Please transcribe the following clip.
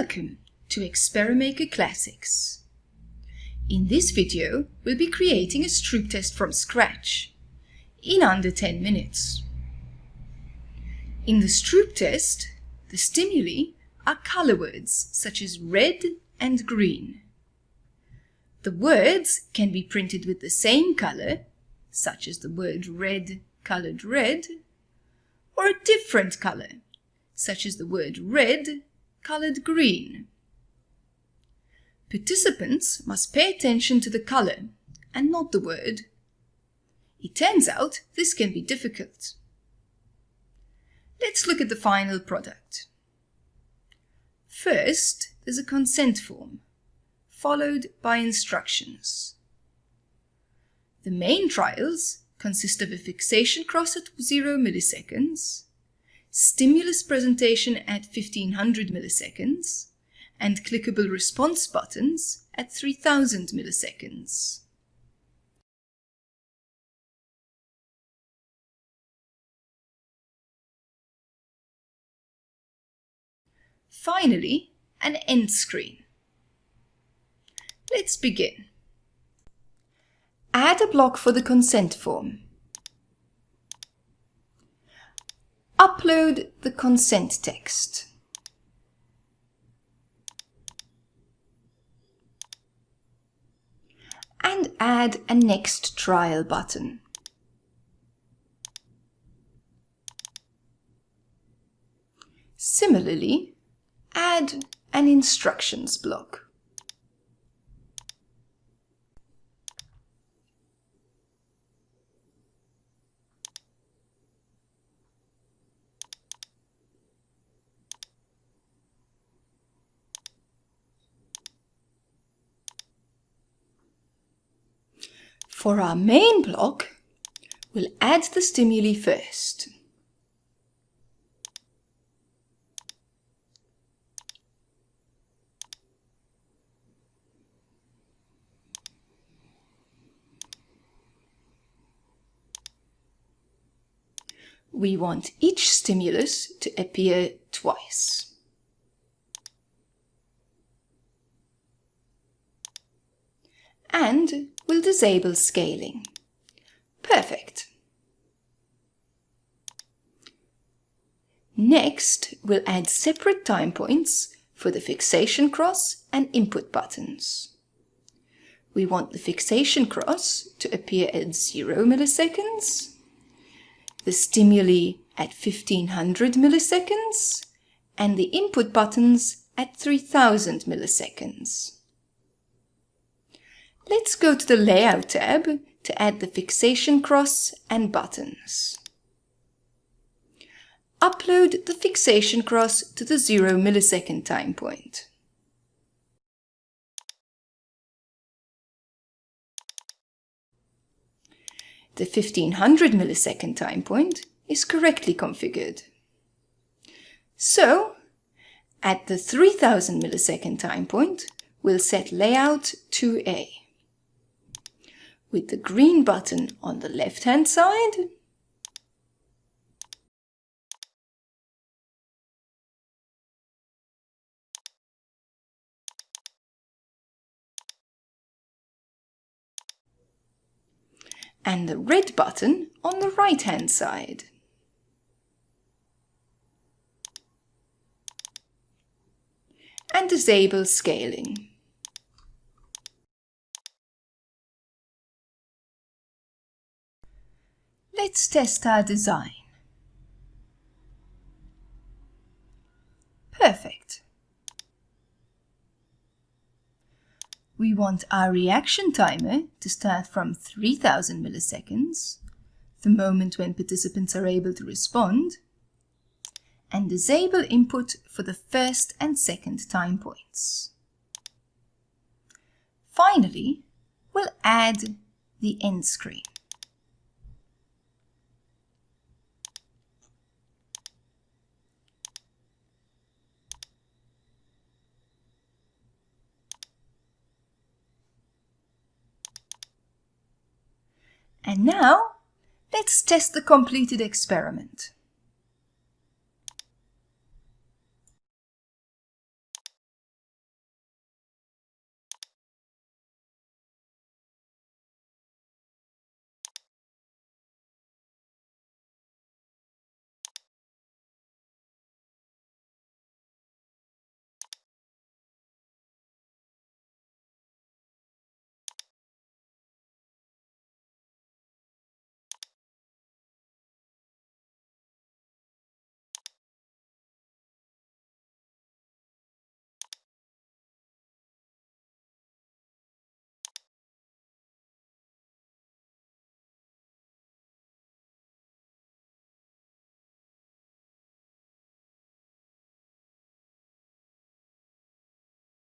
Welcome to Experimaker Classics. In this video, we'll be creating a Stroop test from scratch in under 10 minutes. In the Stroop test, the stimuli are color words such as red and green. The words can be printed with the same color, such as the word red colored red, or a different color, such as the word red colored green. Participants must pay attention to the color and not the word. It turns out this can be difficult. Let's look at the final product. First, there's a consent form, followed by instructions. The main trials consist of a fixation cross at 0 milliseconds, stimulus presentation at 1500 milliseconds, and clickable response buttons at 3000 milliseconds. Finally, an end screen. Let's begin. Add a block for the consent form. Upload the consent text. And add a next trial button. Similarly, add an instructions block. For our main block, we'll add the stimuli first. We want each stimulus to appear twice. And we'll disable scaling. Perfect. Next, we'll add separate time points for the fixation cross and input buttons. We want the fixation cross to appear at 0 milliseconds, the stimuli at 1500 milliseconds, and the input buttons at 3000 milliseconds. Let's go to the Layout tab to add the fixation cross and buttons. Upload the fixation cross to the 0 millisecond time point. The 1500 millisecond time point is correctly configured. So, at the 3000 millisecond time point, we'll set Layout to A, with the green button on the left-hand side and the red button on the right-hand side. And disable scaling. Let's test our design. Perfect. We want our reaction timer to start from 3000 milliseconds, the moment when participants are able to respond, and disable input for the first and second time points. Finally, we'll add the end screen. And now, let's test the completed experiment.